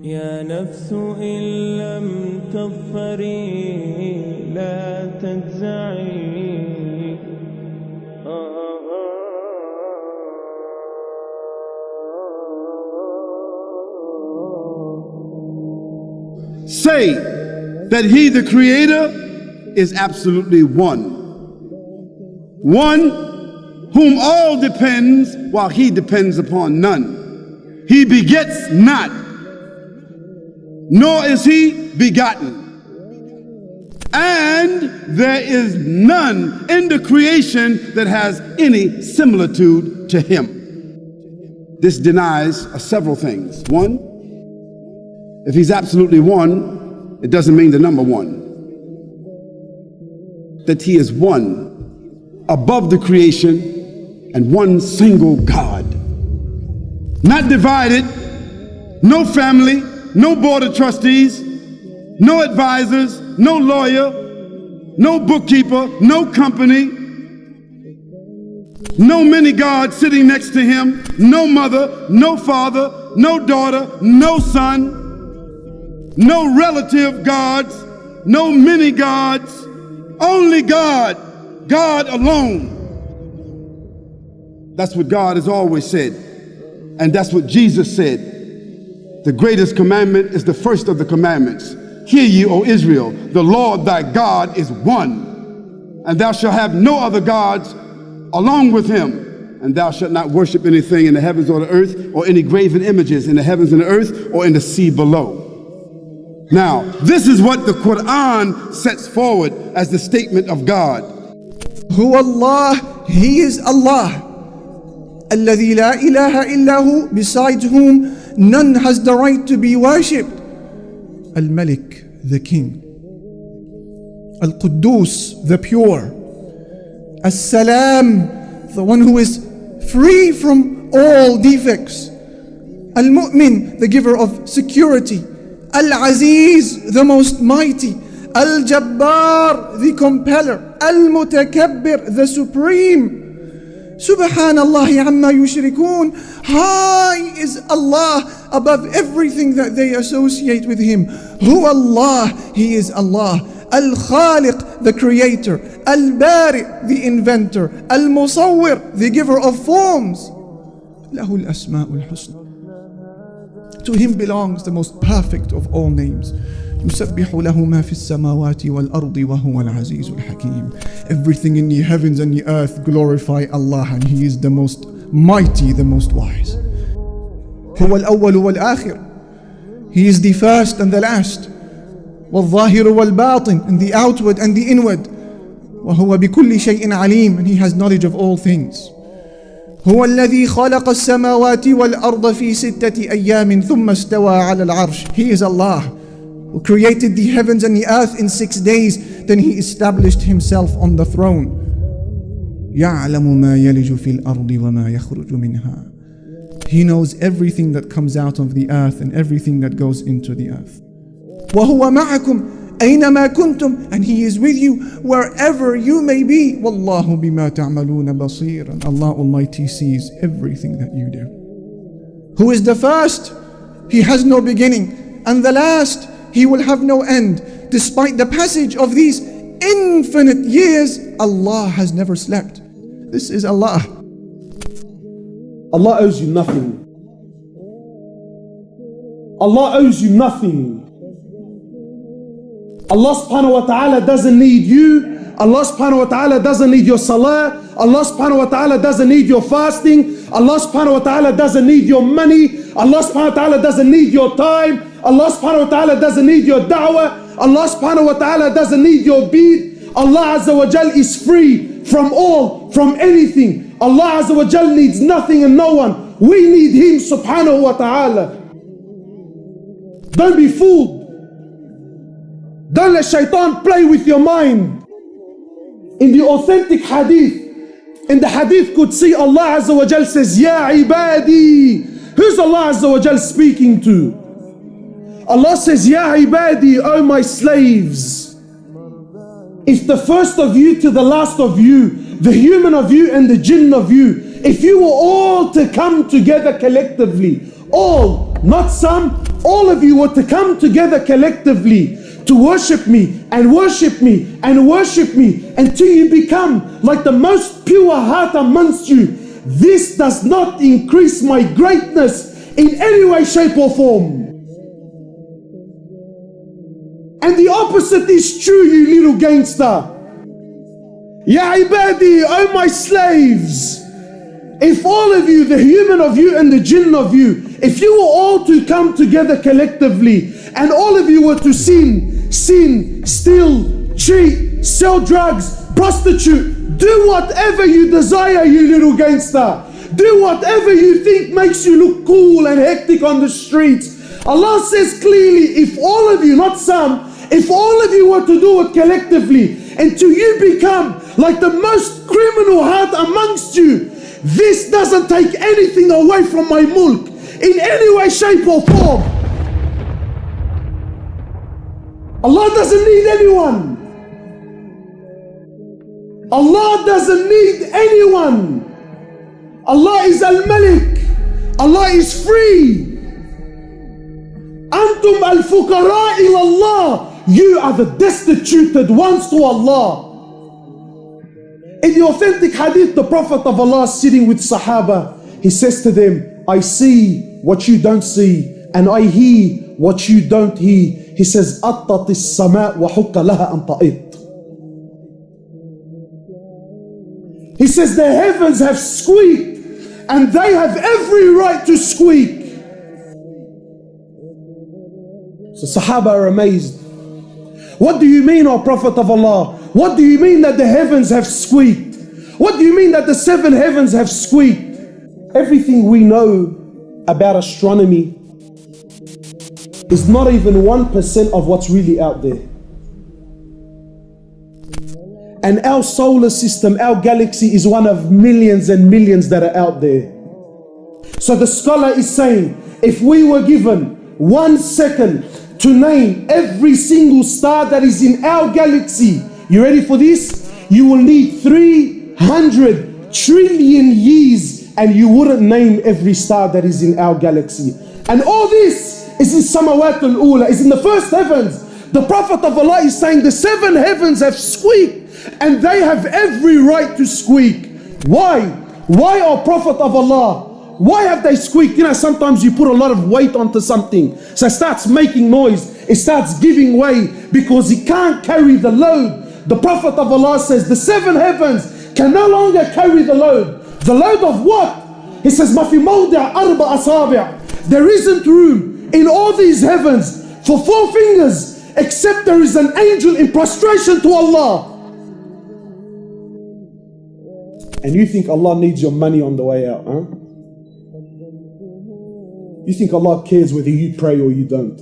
يا نفس إن لم تظفري لا تجزعي. Say that he, the creator, is absolutely one. One whom all depends while he depends upon none. He begets not, nor is he begotten. And there is none in the creation that has any similitude to him. This denies several things. One, if he's absolutely one, it doesn't mean the number one. That he is one above the creation and one single God. Not divided, no family, no board of trustees, no advisors, no lawyer, no bookkeeper, no company, no many gods sitting next to him, no mother, no father, no daughter, no son, no relative gods, no many gods, only God, God alone. That's what God has always said, and that's what Jesus said. The greatest commandment is the first of the commandments. Hear ye, O Israel, the Lord thy God is one, and thou shalt have no other gods along with him, and thou shalt not worship anything in the heavens or the earth, or any graven images in the heavens and the earth, or in the sea below. Now, this is what the Quran sets forward as the statement of God. Who Allah, He is Allah. الذي لا إله إلا هو, besides whom none has the right to be worshipped. Al-Malik, the King. Al-Quddus, the pure. As-Salam, the one who is free from all defects. Al-Mu'min, the giver of security. Al-Aziz, the most mighty. Al-Jabbar, the compeller. Al-Mutakabbir, the supreme. Subhanallah amma yushrikun. High is Allah above everything that they associate with Him. Who Allah, He is Allah. Al-Khaliq, the creator. Al-Bari, the inventor. Al-Musawwir, the giver of forms. Lahu al-asma'ul husna. To Him belongs the most perfect of all names. يسبح له ما في السماوات والأرض وهو العزيز الحكيم. Everything in the heavens and the earth glorify Allah, and He is the most mighty, the most wise. هو الأول والآخر. He is the first and the last. والظاهر والباطن, and the outward and the inward. وهو بكل شيء عليم, and He has knowledge of all things. هو الذي خلق السماوات والأرض في 6 أيام ثم استوى على العرش. He is Allah who created the heavens and the earth in 6 days, then He established Himself on the throne. يعلم ما يلج في الأرض وما يخرج منها. He knows everything that comes out of the earth and everything that goes into the earth. وهو معكم أينما كنتم, and He is with you wherever you may be. والله بما تعملون بصير, and Allah Almighty sees everything that you do. Who is the first? He has no beginning, and the last, He will have no end. Despite the passage of these infinite years, Allah has never slept. This is Allah. Allah owes you nothing. Allah owes you nothing. Allah subhanahu wa ta'ala doesn't need you. Allah subhanahu wa ta'ala doesn't need your salah. Allah subhanahu wa ta'ala doesn't need your fasting. Allah subhanahu wa ta'ala doesn't need your money. Allah subhanahu wa ta'ala doesn't need your time. Allah subhanahu wa ta'ala doesn't need your da'wah. Allah subhanahu wa ta'ala doesn't need your bead. Allah Azza wa Jal is free from all, from anything. Allah Azza wa Jal needs nothing and no one. We need Him subhanahu wa ta'ala. Don't be fooled. Don't let shaitan play with your mind. In the authentic hadith, in the hadith Qudsi, Allah Azza wa Jal says, Ya ibadi. Who's Allah Azza wa Jal speaking to? Allah says, Ya ibadi, O my slaves. If the first of you to the last of you, the human of you and the jinn of you, if you were all to come together collectively, all, not some, all of you were to come together collectively to worship me and worship me and worship me until you become like the most pure heart amongst you, this does not increase my greatness in any way, shape or form. And the opposite is true, you little gangster. Ya ibadi, oh my slaves. If all of you, the human of you and the jinn of you, if you were all to come together collectively and all of you were to sin, steal, cheat, sell drugs, prostitute, do whatever you desire, you little gangster. Do whatever you think makes you look cool and hectic on the streets. Allah says clearly, if all of you, not some, if all of you were to do it collectively until you become like the most criminal heart amongst you, this doesn't take anything away from my mulk in any way, shape or form. Allah doesn't need anyone. Allah doesn't need anyone. Allah is Al-Malik. Allah is free. Antum al-fuqara ila Allah. You are the destituted ones to Allah. In the authentic hadith, the Prophet of Allah is sitting with Sahaba. He says to them, I see what you don't see, and I hear what you don't hear. He says, أَطَّتِ السَّمَاء وَحُكَّ لَهَا أَن تَئِطْ. He says, the heavens have squeaked, and they have every right to squeak. So Sahaba are amazed. What do you mean, O Prophet of Allah? What do you mean that the heavens have squeaked? What do you mean that the 7 heavens have squeaked? Everything we know about astronomy is not even 1% of what's really out there. And our solar system, our galaxy is one of millions and millions that are out there. So the scholar is saying, if we were given 1 second to name every single star that is in our galaxy, you ready for this? You will need 300 trillion years and you wouldn't name every star that is in our galaxy. And all this is in Samawat al-Ula, is in the first heavens. The Prophet of Allah is saying the 7 heavens have squeaked and they have every right to squeak. Why? Why, O Prophet of Allah? Why have they squeaked? You know, sometimes you put a lot of weight onto something, so it starts making noise, it starts giving way because it can't carry the load. The Prophet of Allah says the 7 heavens can no longer carry the load. The load of what? He says, مَا فِي مَوْضِعَ أَرْبَعَ أَصَابِعَ. There isn't room in all these heavens for 4 fingers except there is an angel in prostration to Allah. And you think Allah needs your money on the way out, huh? You think Allah cares whether you pray or you don't?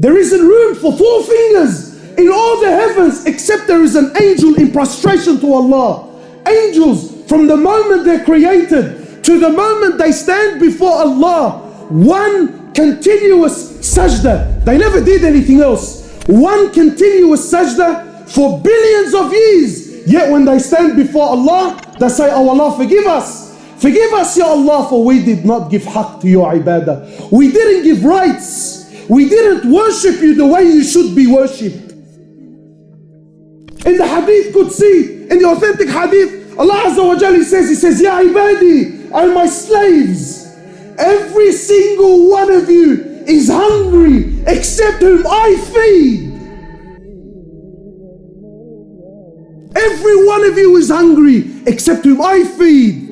There isn't room for 4 fingers in all the heavens except there is an angel in prostration to Allah. Angels, from the moment they're created to the moment they stand before Allah, one continuous sajda. They never did anything else. One continuous sajda for billions of years. Yet when they stand before Allah, they say, oh Allah, forgive us. Forgive us, Ya Allah, for we did not give haqq to your ibadah. We didn't give rights. We didn't worship you the way you should be worshipped. In the hadith Qudsi, in the authentic hadith, Allah Azza wa Jalla says, Ya ibadi, O my slaves, every single one of you is hungry except whom I feed. Every one of you is hungry except whom I feed.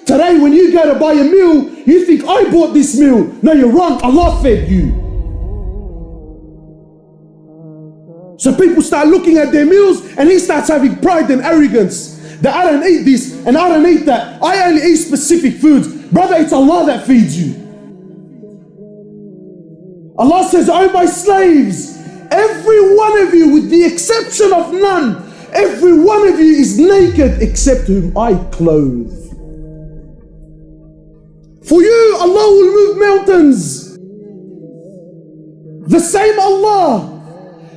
Today when you go to buy a meal, you think I bought this meal. No, you're wrong. Allah fed you. So people start looking at their meals and he starts having pride and arrogance. That I don't eat this and I don't eat that. I only eat specific foods. Brother, it's Allah that feeds you. Allah says, oh my slaves, every one of you with the exception of none, every one of you is naked except whom I clothe. For you, Allah will move mountains. The same Allah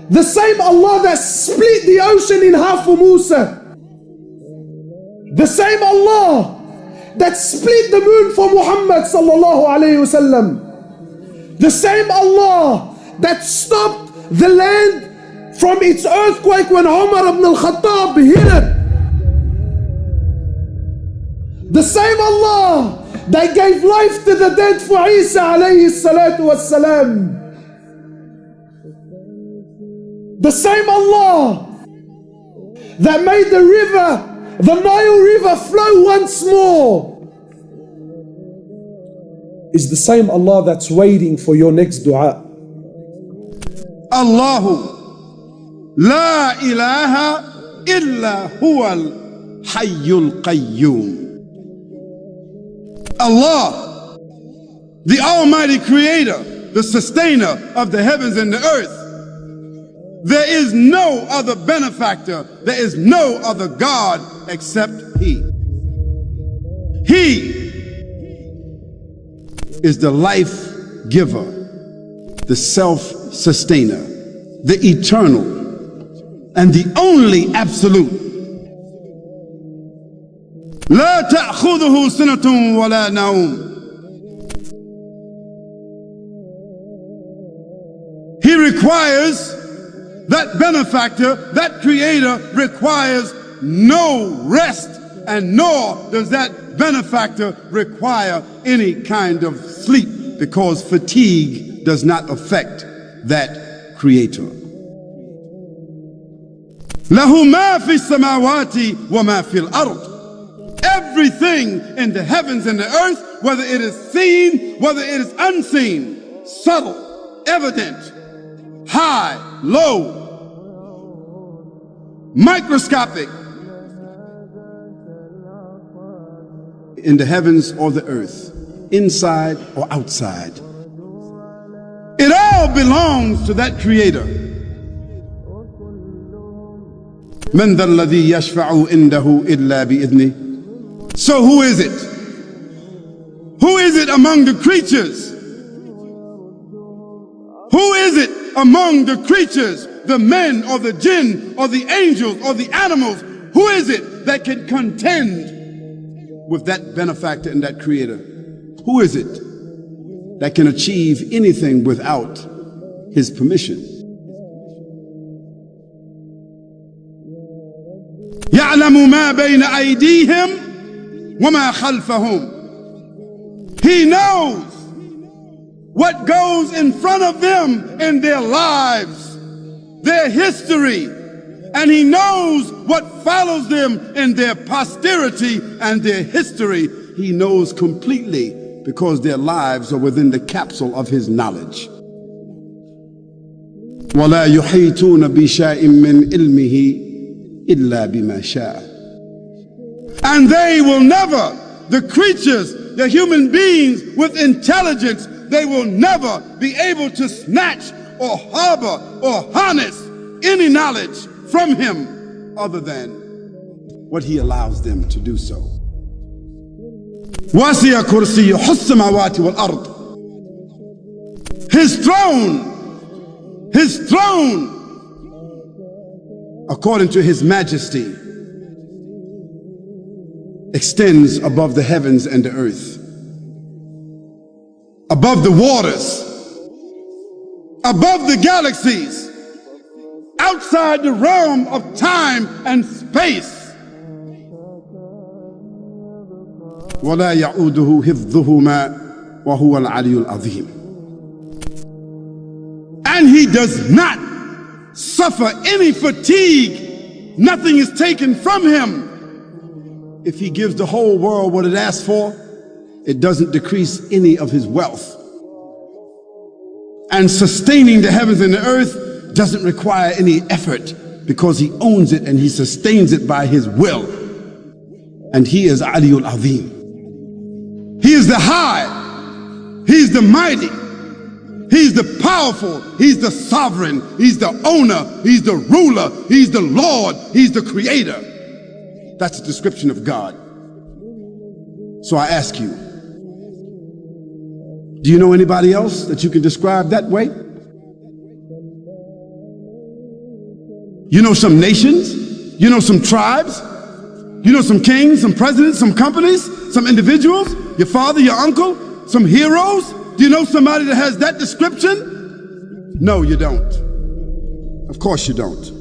that split the ocean in half for Musa. The same Allah that split the moon for Muhammad sallallahu alayhi wasallam. The same Allah that stopped the land from its earthquake when Umar ibn al-Khattab hit it. The same Allah that gave life to the dead for Isa alayhi salatu wassalam. The same Allah that made the river, the Nile River, flow once more, is the same Allah that's waiting for your next dua. Allahu la ilaha illa huwal hayyul qayyum. Allah, the Almighty Creator, the Sustainer of the heavens and the earth. There is no other benefactor, there is no other God except He. He is the life giver, the self-sustainer, the eternal, and the only absolute. لا تأخذه سنة ولا نوم. He requires, that benefactor, that creator requires no rest, and nor does that benefactor require any kind of sleep, because fatigue does not affect that creator. له ما في السماوات وما في الأرض. Everything in the heavens and the earth, whether it is seen, whether it is unseen, subtle, evident, high, low, microscopic, in the heavens or the earth, inside or outside, it all belongs to that creator. من ذا الذي يشفع عنده إلا بإذنه. So who is it? Who is it among the creatures? Who is it among the creatures, the men or the jinn or the angels or the animals? Who is it that can contend with that benefactor and that creator? Who is it that can achieve anything without his permission? يعلم ما بين أيديهم وما خلفهم. He knows what goes in front of them in their lives, their history, and he knows what follows them in their posterity and their history. He knows completely, because their lives are within the capsule of his knowledge. ولا يحيطون بشيء من علمه إلا بما شاء. And they will never, the creatures, the human beings with intelligence, they will never be able to snatch or harbor or harness any knowledge from him other than what he allows them to do so. وَسِعَ كُرْسِيُّهُ السَّمَاوَاتِ وَالْأَرْضِ. His throne, according to his majesty, extends above the heavens and the earth, above the waters, above the galaxies, outside the realm of time and space. ولا يعوده حفظهما وهو العلي العظيم. And he does not suffer any fatigue. Nothing is taken from him. If he gives the whole world what it asks for, it doesn't decrease any of his wealth. And sustaining the heavens and the earth doesn't require any effort, because he owns it and he sustains it by his will. And he is Aliyul Azim. He is the high, he's the mighty, he's the powerful, he's the sovereign, he's the owner, he's the ruler, he's the Lord, he's the creator. That's a description of God. So I ask you, do you know anybody else that you can describe that way? You know some nations? You know some tribes? Do you know some kings, some presidents, some companies, some individuals? Your father, your uncle, some heroes? Do you know somebody that has that description? No, you don't. Of course you don't.